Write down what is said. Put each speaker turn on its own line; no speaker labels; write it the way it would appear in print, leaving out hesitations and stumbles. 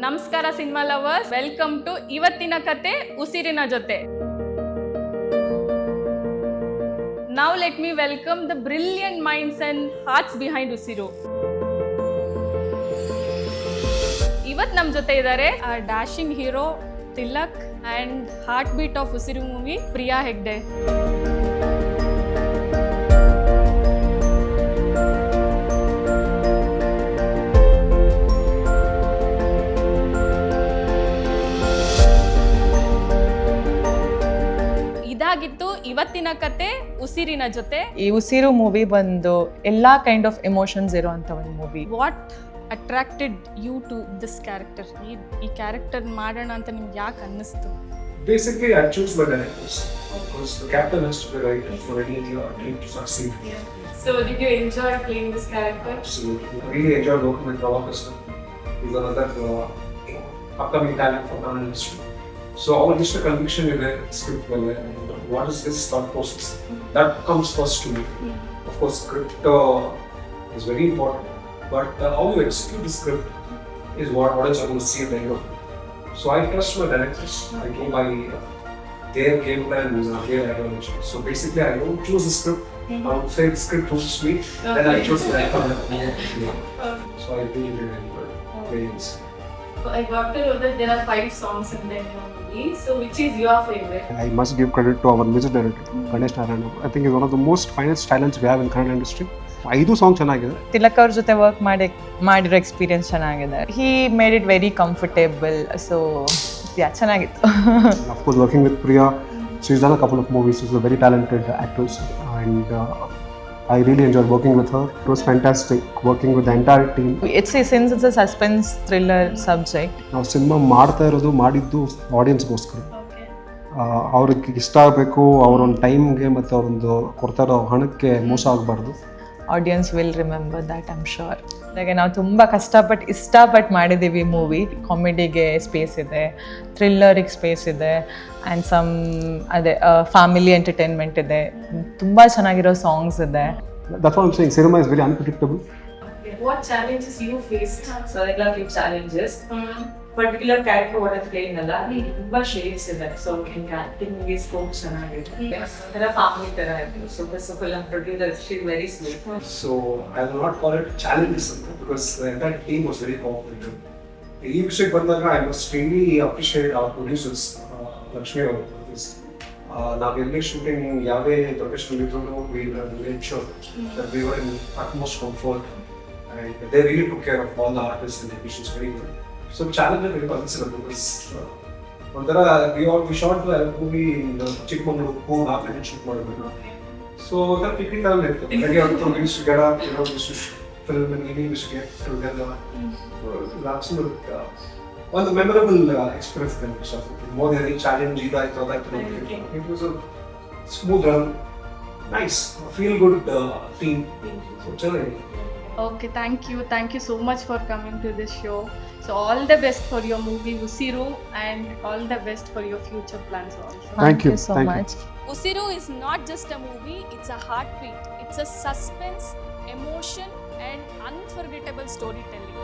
ನಮಸ್ಕಾರ cinema lovers, welcome to ಇವತ್ತಿನ ಕತೆ ಉಸಿರಿನ ಜೊತೆ. Now let me welcome the brilliant minds and hearts behind ಉಸಿರು. ಇವತ್ತು ನಮ್ಮ ಜೊತೆ ಇದ್ದಾರೆ dashing hero Tilak and heart beat of ಉಸಿರು ಮೂವಿ ಪ್ರಿಯಾ ಹೆಗ್ಡೆ. ಇದಾಗಿತ್ತು ಇವತ್ತಿನ ಕತೆ ಉಸಿರಿನ ಜೊತೆ.
ಈ ಉಸಿರು ಮೂವಿ ಬಂದು ಎಲ್ಲಾ ಕೈಂಡ್ ಆಫ್ ಎಮೋಷನ್ಸ್ ಇರುವಂತ ಒಂದು movie.
What attracted you to this character? ಈ ಕ್ಯಾರೆಕ್ಟರ್ ಮಾಡೋಣ ಅಂತ ನಿಮ್ಗೆ ಯಾಕೆ ಅನ್ನಿಸ್ತು?
Basically, I choose my directors because the captain has to be right for any team to succeed.
So, did you enjoy playing this character?
Absolutely. I really enjoyed working with Prabha Krishnan. He's another upcoming talent for Kannada industry. So, our initial conviction in the script, what is this thought process? That comes first to me. Of course, script is very important, but how you execute the script is what else I'm going to see at the end of it. So I trust my directors. I go by their game plan and their ideology. So basically, I don't choose the script. I would say the script chooses me, then I choose the director. So I really enjoy playing this.
I got to know that there are 5 songs in the movie. So which is your favorite?
I must give credit to our music director, Ganesh Narayana. I think he's one of the most finest talents we have in Kannada industry. 5 song ಚೆನ್ನಾಗಿದೆ.
ತಿಲಕ್ ಅವ್ರ ಜೊತೆ work ಮಾಡಿರೋ experience ಚೆನ್ನಾಗಿದೆ. He made it very comfortable. So ಚೆನ್ನಾಗಿತ್ತು.
Of course, working with Priya, she's done a couple of movies. She's a very talented actress, and I really enjoyed working with her. It was fantastic working with the entire team.
Since it's a suspense thriller subject.
ನಾವು cinema ಮಾಡಿದ್ದು ಆಡಿಯನ್ಸ್ಗೋಸ್ಕರ. ಅವ್ರಿಗೆ ಇಷ್ಟ ಆಗಬೇಕು, ಅವರೊಂದು ಟೈಮ್ಗೆ ಮತ್ತು ಅವರೊಂದು ಕೊಡ್ತಾ ಇರೋ ಹಣಕ್ಕೆ ಮೋಸ ಆಗಬಾರ್ದು.
Audience will remember that, I am sure. ಹಾಗೆ ನಾವು ತುಂಬ ಇಷ್ಟಪಟ್ಟು ಮಾಡಿದ್ದೀವಿ ಮೂವಿ. ಕಾಮಿಡಿಗೆ ಸ್ಪೇಸ್ ಇದೆ, ಥ್ರಿಲ್ಲರಿಗೆ ಸ್ಪೇಸ್ ಇದೆ, ಆ್ಯಂಡ್ ಅದೇ ಫ್ಯಾಮಿಲಿ ಎಂಟರ್ಟೈನ್ಮೆಂಟ್ ಇದೆ. ತುಂಬ ಚೆನ್ನಾಗಿರೋ ಸಾಂಗ್ಸ್ ಇದೆ.
That's what I'm saying. Cinema is very unpredictable.
What challenges you faced?
So there are few challenges. Particular character what I'm playing alla ತುಂಬಾ shades ಇದೆ. So in acting ಗೆ scope ಚೆನ್ನಾಗಿದೆ. ಅದರ family ತರ ಇದೆ. So first of all I'm producer, she's very sweet.
So I will not call it challenges because the entire team was very cooperative. ಈ ವಿಷಯಕ್ಕೆ ಬಂದಾಗ I must really appreciate our producers, Lakshmi ಅವರು. ನಾವು ಎಲ್ಲೇ shooting ಯಾವುದೇ location ಇದ್ರೂ we made sure that we were in utmost comfort, and they really took care of all the artists and technicians very well. So challenge very considerable because ಒಂಥರ we shot the movie in Chikmagaluru, half an shoot ಮಾಡಬೇಕು. So that picking time ಇತ್ತು. Again, we used to get up, we used to film and we used to get together. That's one of the memorable experience that we shot. More than any challenge, it was a smooth run, nice, feel good team. So challenge.
Okay, thank you so much for coming to this show. So all the best for your movie Usiru and all the best for your future plans also.
Thank you so much.
Usiru is not just a movie, it's a heartbeat. It's a suspense, emotion and unforgettable storytelling.